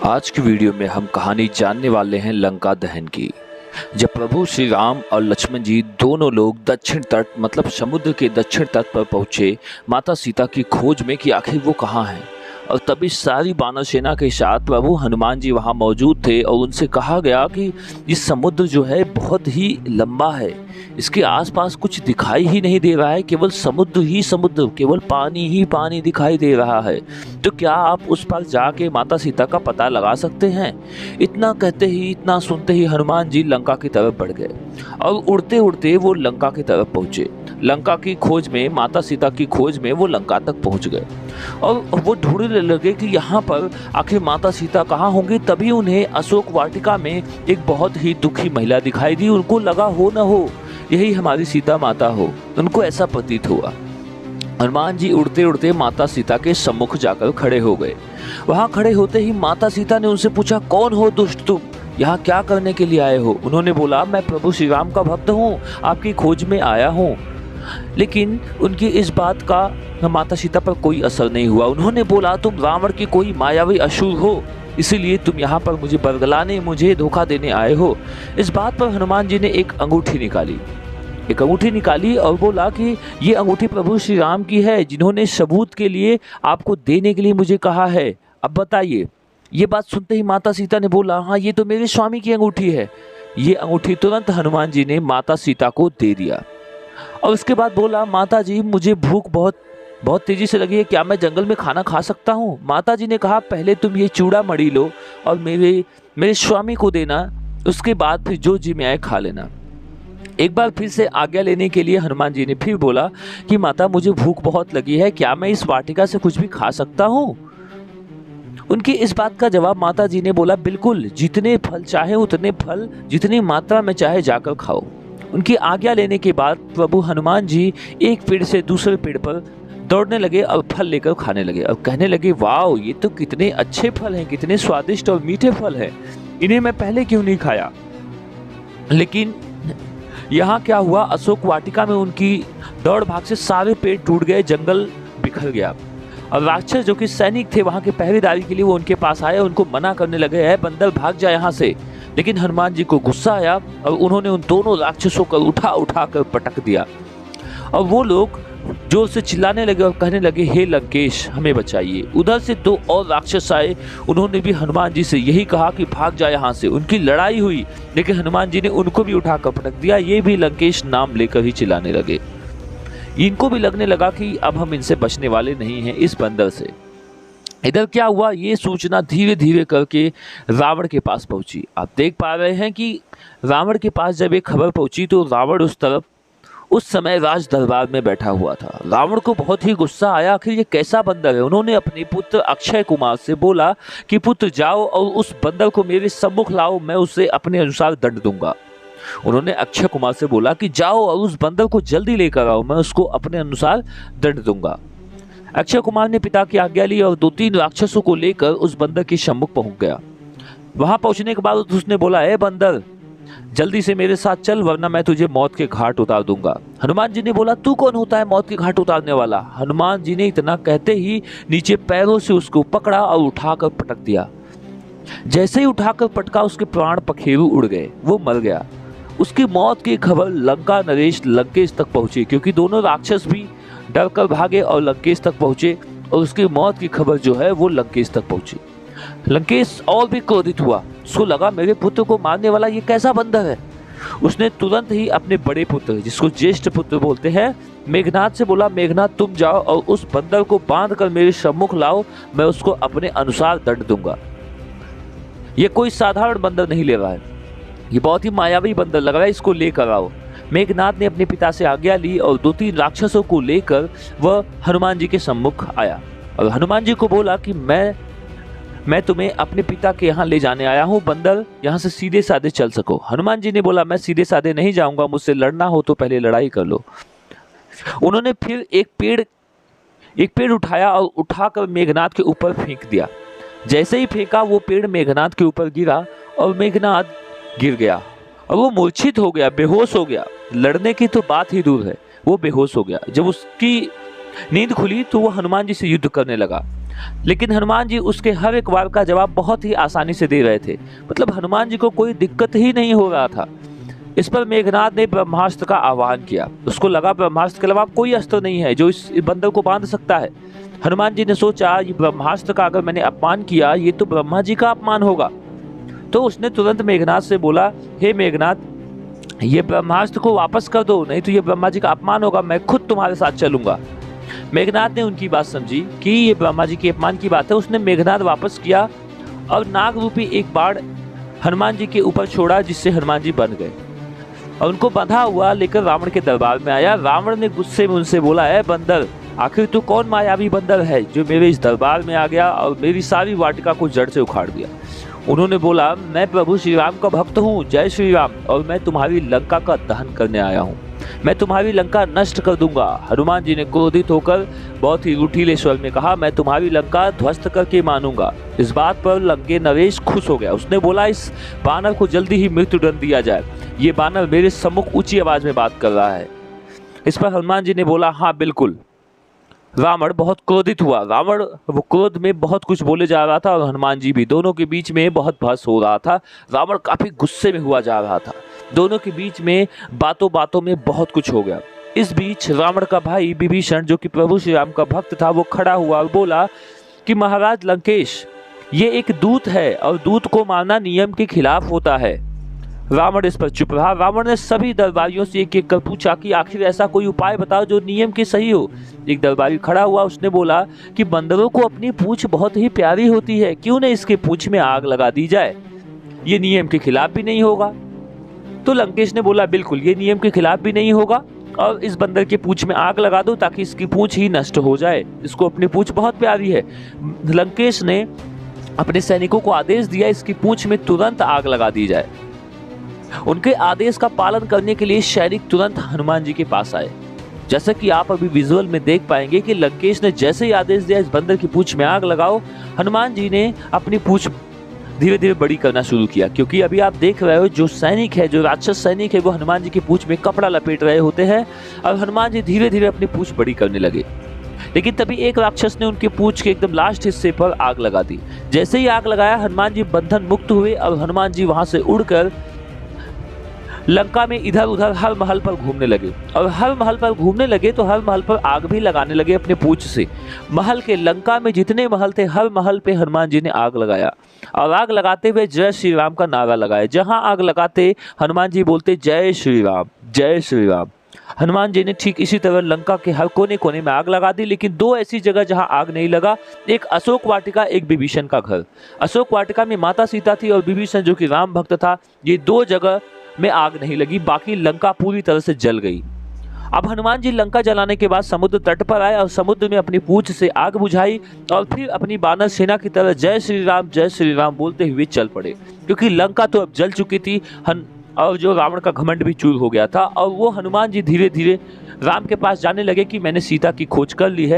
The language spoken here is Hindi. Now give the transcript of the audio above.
आज की वीडियो में हम कहानी जानने वाले हैं लंका दहन की। जब प्रभु श्री राम और लक्ष्मण जी दोनों लोग दक्षिण तट मतलब समुद्र के दक्षिण तट पर पहुंचे माता सीता की खोज में कि आखिर वो कहाँ हैं। और तभी सारी वानर सेना के साथ प्रभु हनुमान जी वहां मौजूद थे और उनसे कहा गया कि ये समुद्र जो है बहुत ही लंबा है, इसके आसपास कुछ दिखाई ही नहीं दे रहा है, केवल समुद्र ही समुद्र, केवल पानी ही पानी दिखाई दे रहा है। तो क्या आप उस पर जाके माता सीता का पता लगा सकते हैं? इतना कहते ही, इतना सुनते ही हनुमान जी लंका की तरफ बढ़ गए और उड़ते उड़ते वो लंका की तरफ पहुंचे। लंका की खोज में, माता सीता की खोज में वो लंका तक पहुंच गए और वो ढूंढने लगे कि यहाँ पर आखिर माता सीता कहाँ होंगी। तभी उन्हें अशोक वाटिका में एक बहुत ही दुखी महिला दिखाई दी। उनको लगा हो न हो यही हमारी सीता माता हो, उनको ऐसा प्रतीत हुआ। हनुमान जी उड़ते उड़ते माता सीता के सम्मुख जाकर खड़े हो गए। वहां खड़े होते ही माता सीता ने उनसे पूछा, कौन हो दुष्ट तुम, यहाँ क्या करने के लिए आए हो? उन्होंने बोला, मैं प्रभु श्री राम का भक्त हूँ, आपकी खोज में आया हूँ। लेकिन उनकी इस बात का माता सीता पर कोई असर नहीं हुआ। उन्होंने बोला, तुम रावण की कोई मायावी असुर हो, इसीलिए तुम यहाँ पर मुझे बरगलाने, मुझे धोखा देने आए हो। इस बात पर हनुमान जी ने एक अंगूठी निकाली और बोला कि ये अंगूठी प्रभु श्री राम की है, जिन्होंने सबूत के लिए आपको देने के लिए मुझे कहा है। अब बताइए। ये बात सुनते ही माता सीता ने बोला, हाँ ये तो मेरे स्वामी की अंगूठी है। ये अंगूठी तुरंत हनुमान जी ने माता सीता को दे दिया और उसके बाद बोला, माता जी मुझे भूख बहुत तेजी से लगी है, क्या मैं जंगल में खाना खा सकता हूँ? माता जी ने कहा, पहले तुम ये चूड़ा मड़ी लो और मेरे स्वामी को देना, उसके बाद फिर जो जी में आए खा लेना। एक बार फिर से आज्ञा लेने के लिए हनुमान जी ने फिर बोला कि माता मुझे भूख बहुत लगी है, क्या मैं इस वाटिका से कुछ भी खा सकता हूँ? उनकी इस बात का जवाब माता जी ने बोला, बिल्कुल, जितने फल चाहे उतने फल, जितनी मात्रा में चाहे जाकर खाओ। उनकी आज्ञा लेने के बाद प्रभु हनुमान जी एक पेड़ से दूसरे पेड़ पर दौड़ने लगे और फल लेकर खाने लगे और कहने लगे, वाह ये तो कितने अच्छे फल हैं, कितने स्वादिष्ट और मीठे फल हैं, इन्हें मैं पहले क्यों नहीं खाया? लेकिन यहाँ क्या हुआ, अशोक वाटिका में उनकी दौड़ भाग से सारे पेड़ टूट गए, जंगल बिखर गया और राक्षस जो कि सैनिक थे वहां के पहरेदारी के लिए वो उनके पास आए, उनको मना करने लगे, है बंदर भाग जाए यहाँ से। लेकिन हनुमान जी को गुस्सा आया और उन्होंने उन दोनों राक्षसों को उठा कर पटक दिया और वो लोग जोर से चिल्लाने लगे और कहने लगे, हे लंकेश हमें बचाइए। उधर से दो और राक्षस आए, उन्होंने भी हनुमान जी से यही कहा कि भाग जाए यहाँ से। उनकी लड़ाई हुई लेकिन हनुमान जी ने उनको भी उठाकर पटक दिया। ये भी लंकेश नाम लेकर ही चिल्लाने लगे। इनको भी लगने लगा कि अब हम इनसे बचने वाले नहीं हैं, इस बंदर से। इधर क्या हुआ, ये सूचना धीरे धीरे करके रावण के पास पहुंची। आप देख पा रहे हैं कि रावण के पास जब एक खबर पहुंची तो रावण उस समय राज दरबार में बैठा हुआ था। रावण को बहुत ही गुस्सा आया, आखिर ये कैसा बंदर है। उन्होंने अपने पुत्र अक्षय कुमार से बोला कि पुत्र जाओ और उस बंदर को मेरे सम्मुख लाओ, मैं उसे अपने अनुसार दंड दूंगा। उन्होंने अक्षय कुमार से बोला कि जाओ और उस बंदर को जल्दी लेकर आओ, मैं उसको अपने अनुसार दंड दूंगा। अक्षय कुमार ने पिता की आज्ञा ली और 2-3 राक्षसों को लेकर उस बंदर के सम्मुख पहुंच गया। वहां पहुंचने के बाद उसने बोला, ए बंदर जल्दी से मेरे साथ चल, वरना मैं तुझे मौत के घाट उतार दूंगा। हनुमान जी ने बोला, तू कौन होता है मौत के घाट उतारने वाला? हनुमान जी ने इतना कहते ही नीचे पैरों से उसको पकड़ा और उठाकर पटक दिया। जैसे ही उठाकर पटका उसके प्राण पखेरु उड़ गए, वो मर गया। उसकी मौत की खबर लंका नरेश लंकेश तक पहुंची, क्योंकि दोनों राक्षस भी डर कर भागे और लंकेश तक पहुंचे और उसकी मौत की खबर जो है वो लंकेश तक पहुंची। लंकेश और भी क्रोधित हुआ, उसको लगा मेरे पुत्र को मारने वाला ये कैसा बंदर है। उसने तुरंत ही अपने बड़े पुत्र, जिसको ज्येष्ठ पुत्र बोलते हैं, मेघनाथ से बोला, मेघनाथ तुम जाओ और उस बंदर को बांध कर मेरे सम्मुख लाओ, मैं उसको अपने अनुसार दंड दूंगा। ये कोई साधारण बंदर नहीं ले रहा है, ये बहुत ही मायावी बंदर लग रहा है, इसको लेकर आओ। मेघनाथ ने अपने पिता से आज्ञा ली और 2-3 राक्षसों को लेकर वह हनुमान जी के सम्मुख आया और हनुमान जी को बोला कि मैं तुम्हें अपने पिता के यहाँ ले जाने आया हूँ, बंदर यहाँ से सीधे साधे चल सको। हनुमान जी ने बोला, मैं सीधे साधे नहीं जाऊंगा, मुझसे लड़ना हो तो पहले लड़ाई कर लो। उन्होंने फिर एक पेड़ उठाया और उठाकर मेघनाथ के ऊपर फेंक दिया। जैसे ही फेंका वो पेड़ मेघनाथ के ऊपर गिरा और मेघनाथ गिर गया और वो मूर्छित हो गया, बेहोश हो गया। लड़ने की तो बात ही दूर है, वो बेहोश हो गया। जब उसकी नींद खुली तो वो हनुमान जी से युद्ध करने लगा। लेकिन हनुमान जी उसके हर एक बार का जवाब बहुत ही आसानी से दे रहे थे। मतलब हनुमान जी को कोई दिक्कत ही नहीं हो रहा था। इस पर मेघनाद ने ब्रह्मास्त्र का आह्वान किया। उसको लगा ब्रह्मास्त्र के अलावा कोई अस्त्र नहीं है जो इस बंदर को बांध सकता है। हनुमान जी ने सोचा ये ब्रह्मास्त्र का अगर मैंने अपमान किया ये तो ब्रह्मा जी का अपमान होगा। तो उसने तुरंत मेघनाद से बोला, हे मेघनाद, ये ब्रह्मास्त्र को वापस कर दो, नहीं तो ये ब्रह्मा जी का अपमान होगा, मैं खुद तुम्हारे साथ चलूंगा। मेघनाद ने उनकी बात समझी कि ये ब्रह्मा जी के अपमान की बात है। उसने मेघनाद वापस किया और नाग रूपी एक बाण हनुमान जी के ऊपर छोड़ा, जिससे हनुमान जी बन गए और उनको बंधा हुआ लेकर रावण के दरबार में आया। रावण ने गुस्से में उनसे बोला, है बंदर, आखिर तू कौन मायावी बंदर है जो मेरे इस दरबार में आ गया और मेरी सारी वाटिका को जड़ से उखाड़ दिया। उन्होंने बोला, मैं प्रभु श्री राम का भक्त हूँ, जय श्री राम, और मैं तुम्हारी लंका का दहन करने आया हूँ, मैं तुम्हारी लंका नष्ट कर दूंगा। हनुमान जी ने क्रोधित होकर बहुत ही रूठीले स्वर में कहा, मैं तुम्हारी लंका ध्वस्त करके मानूंगा। इस बात पर लंके नरेश खुश हो गया। उसने बोला, इस बानर को जल्दी ही मृत्यु दंड दिया जाए, ये बानर मेरे सम्मुख ऊंची आवाज में बात कर रहा है। इस पर हनुमान जी ने बोला, हाँ बिल्कुल। रावण बहुत क्रोधित हुआ। रावण वो क्रोध में बहुत कुछ बोले जा रहा था और हनुमान जी भी, दोनों के बीच में बहुत बहस हो रहा था। रावण काफी गुस्से में हुआ जा रहा था। दोनों के बीच में बातों बातों में बहुत कुछ हो गया। इस बीच रावण का भाई विभीषण, जो कि प्रभु श्री राम का भक्त था, वो खड़ा हुआ और बोला कि महाराज लंकेश, ये एक दूत है और दूत को मारना नियम के खिलाफ होता है। रावण इस पर चुप रहा। रावण ने सभी दरबारियों से एक एक कर पूछा कि आखिर ऐसा कोई उपाय बताओ जो नियम के सही हो। एक दरबारी खड़ा हुआ, उसने बोला कि बंदरों को अपनी पूंछ बहुत ही प्यारी होती है, क्यों न इसके पूंछ में आग लगा दी जाए, ये नियम के खिलाफ भी नहीं होगा। तो लंकेश ने बोला, बिल्कुल, ये नियम के खिलाफ भी नहीं होगा और इस बंदर के पूंछ में आग लगा दो ताकि इसकी पूंछ ही नष्ट हो जाए, इसको अपनी पूंछ बहुत प्यारी है। लंकेश ने अपने सैनिकों को आदेश दिया, इसकी पूंछ में तुरंत आग लगा दी जाए। उनके आदेश का पालन करने के लिए सैनिक तुरंत हनुमान जी के पास आए। जैसा कि आप अभी विजुअल में देख पाएंगे कि लंकेश ने जैसे ही आदेश दिया, इस बंदर की पूंछ में आग लगाओ, हनुमान जी ने अपनी पूंछ धीरे धीरे बड़ी करना शुरू किया। क्योंकि अभी आप देख रहे हो जो सैनिक है, जो राक्षस सैनिक है, वो हनुमान जी की पूंछ में कपड़ा लपेट रहे होते हैं और हनुमान जी धीरे धीरे अपनी पूंछ बड़ी करने लगे। लेकिन तभी एक राक्षस ने उनके पूंछ के एकदम लास्ट हिस्से पर आग लगा दी। जैसे ही आग लगाया, हनुमान जी बंधन मुक्त हुए और हनुमान जी वहां से उड़कर लंका में इधर उधर हर महल पर घूमने लगे और हर महल पर घूमने लगे तो हर महल पर आग भी लगाने लगे अपने पूंछ से। महल के, लंका में जितने महल थे, हर महल पे हनुमान जी ने आग लगाया और आग लगाते हुए जय श्री राम का नारा लगाया। जहां आग लगाते हनुमान जी बोलते, जय श्री राम, जय श्री राम। हनुमान जी ने ठीक इसी तरह लंका के हर कोने कोने में आग लगा दी। लेकिन दो ऐसी जगह जहां आग नहीं लगा, एक अशोक वाटिका, एक विभीषण का घर। अशोक वाटिका में माता सीता थी और विभीषण जो कि राम भक्त था, ये दो जगह में आग नहीं लगी, बाकी लंका पूरी तरह से जल गई। अब हनुमान जी लंका जलाने के बाद समुद्र तट पर आए और समुद्र में अपनी पूंछ से आग बुझाई और फिर अपनी बानर सेना की तरह जय श्री राम बोलते हुए चल पड़े। क्योंकि लंका तो अब जल चुकी थी और जो रावण का घमंड भी चूर हो गया था। और वो हनुमान जी धीरे धीरे राम के पास जाने लगे कि मैंने सीता की खोज कर ली है।